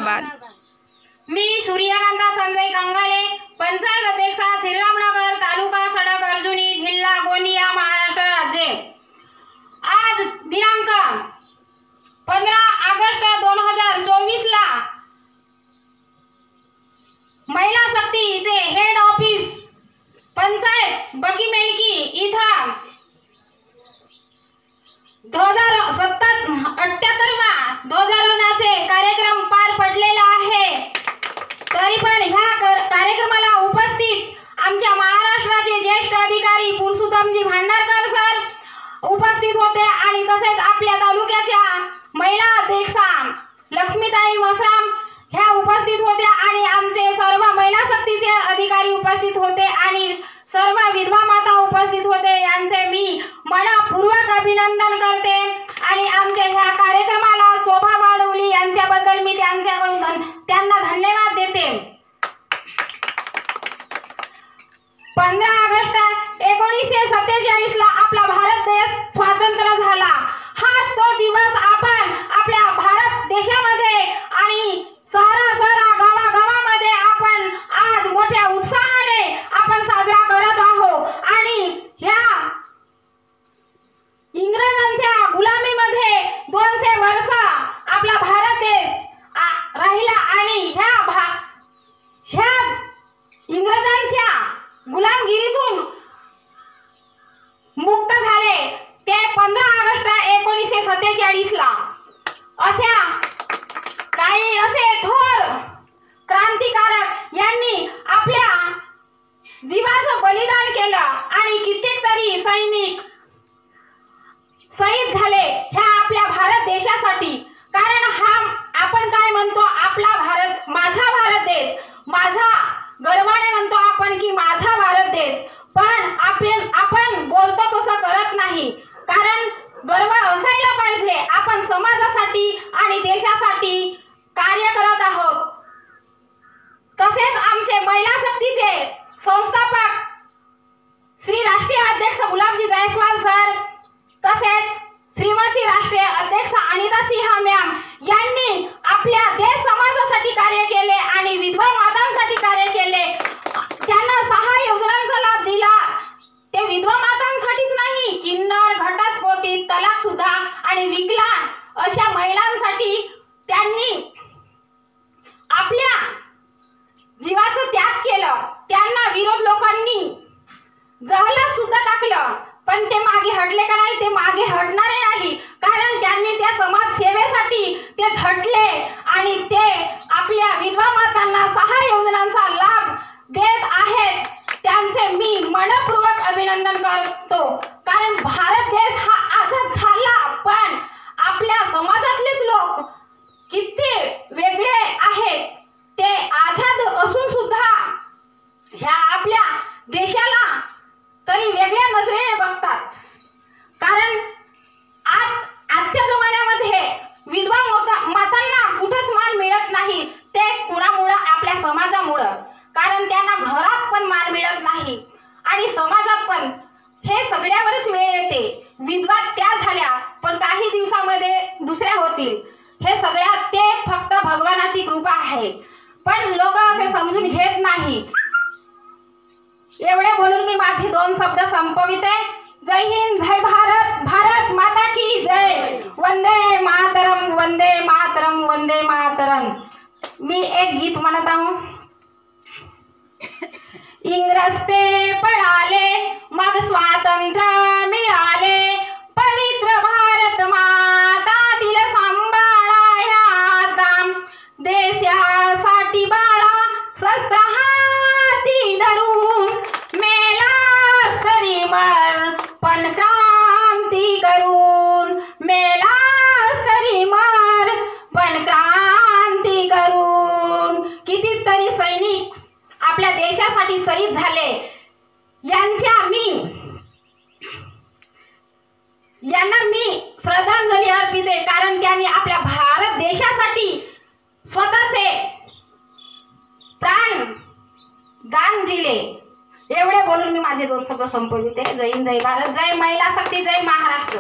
उस्मानाबाद। मी सूर्यकांता संजय कंगाले, पंचायत अध्यक्षा, श्रीरामनगर, तालुका सडक अर्जुनी, जिल्हा गोंदिया, महाराष्ट्र राज्य। आज दिनांक 15 ऑगस्ट 2024 ला महिला शक्तीचे हेड ऑफिस पंचायत बकीमेणकी इथं 2078वा ध्वजारोहणाचे कार्यक्रम पार पडलेला आहे। तरी पण ह्या कार्यक्रमाला उपस्थित आमच्या महाराष्ट्राचे ज्येष्ठ अधिकारी पुरुषोत्तमजी भांडारकर सर उपस्थित होते आणि तसेच आपल्या तालुक्याच्या महिला अध्यक्षा लक्ष्मीताई मसराम ह्या उपस्थित होत्या आणि आमचे सर्व महिला शक्तीचे अधिकारी उपस्थित होते आणि सर्व विधवा माता उपस्थित होते। यांचे मी मनपूर्वक अभिनंदन करते आणि आमच्या ह्या कार्यक्रमाला शोभा वाढवली यांच्याबद्दल मी त्यांच्याकडून त्यांना धन्यवाद देते। 15 ऑगस्ट 1947 ला आपला भारत देश स्वतंत्र झाला। हाच तो दिवस आपण आपल्या भारत देशामध्ये आणि शहरा गावागावामध्ये आपण आज मोठ्या उत्साहाने आपण साजरा करत आहोत आणि ह्या इंग्रजांच्या गुलामीमध्ये 200 वर्ष आपला भारत देश राहिला आणि ह्या इंग्रजांच्या गुलामगिरीतून मुक्त झाले ते 15 ऑगस्ट 1947 ला। अशा काही असे थोर क्रांतिकारक यांनी आपल्या जीवाचं बलिदान केलं आणि कित्येक तरी सैनिक शहीद झाले ह्या आपल्या भारत देशासाठी। कारण हा आपण काय म्हणतो, आपला भारत, माझा भारत देश, माझा गर्वाने म्हणतो आपण की माझा भारत देश, पण आपण बोलतो तसं करत नाही। कारण गर्व असायला पाहिजे, आपण समाजासाठी आणि देशासाठी कार्य करत आहोत। तसेच आमचे महिला शक्तीचे संस्थापक श्री राष्ट्रीय अध्यक्ष गुलाबजी जायस्वाल सर, तसेच श्रीमती राष्ट्रीय अध्यक्ष अनिता सिंह मॅम यांनी आपल्या देश समाजासाठी कार्य केले आणि विधवा मातांसाठी कार्य केले। त्यांना 6 योजनांचा लाभ दिला। ते विधवा मातांसाठीच नाही, किन्नर, घटस्फोटित, तलाक सुद्धा आणि विकलांग अशा महिलांसाठी त्यांनी आपल्या जीवाचं त्याग केलं। त्यांना विरोध लोकांनी जहालात सुद्धा टाकलं, पण ते मागे हटले का नाही? ते मागे हटणारे नाही, कारण त्यांनी त्या समाज सेवेसाठी ते झटले आणि ते आपल्या विधवा मातांना 6 योजनांचा लाभ देत आहेत। त्यांचे मी मनपूर्वक अभिनंदन करतो। कारण भारत देश हा आझाद झाला, पण आपल्या समाजातलेच लोक किती वेगळे आहेत, ते आझाद असून सुद्धा ह्या आपल्या देशाला तरी वेगळ्या नजरेने बघतात। कारण आजच्या जमान्यामध्ये विधवा मातांना कुठेच मान मिळत नाही। ते कुणामुळे? आपल्या समाजामुळे। कारण त्यांना घरात पण मान मिळत नाही आणि समाजात पण हे सगळ्यावरच वेळ येते। विधवा त्या झाल्या पण काही दिवसामध्ये दुसऱ्या होतील। हे सगळ्यात ते फक्त भगवानाची कृपा आहे, पण लोक असे समजून घेत नाही। एवढे बोलून मी माझे 2 शब्द संपविते। जय हिंद, जय भारत, भारत माता की जय, वंदे मातरम, वंदे मातरम, वंदे मातरम। मी एक गीत म्हणत आहो। इंग्रज ते पळाले, मग स्वातंत्र्य मिळाले, पवित्र भारत माता दिल सांभाळाया आता, देशासाठी बाळा शस्त्र हाती धरून, मेलास तरी मर पण क्रांती करून, मेलास तरी मर पण क्रांती करून। कितीतरी सैनिक आपल्या देशासाठी शहीद झाले, यांना मी श्रद्धांजली अर्पिते। कारण त्यांनी आपल्या भारत देशासाठी स्वतःचे प्राण दान दिले। एवढे बोलून मी माझे 2 शब्द संपविते। जय हिंद, जय भारत, जय महिला शक्ती, जय महाराष्ट्र।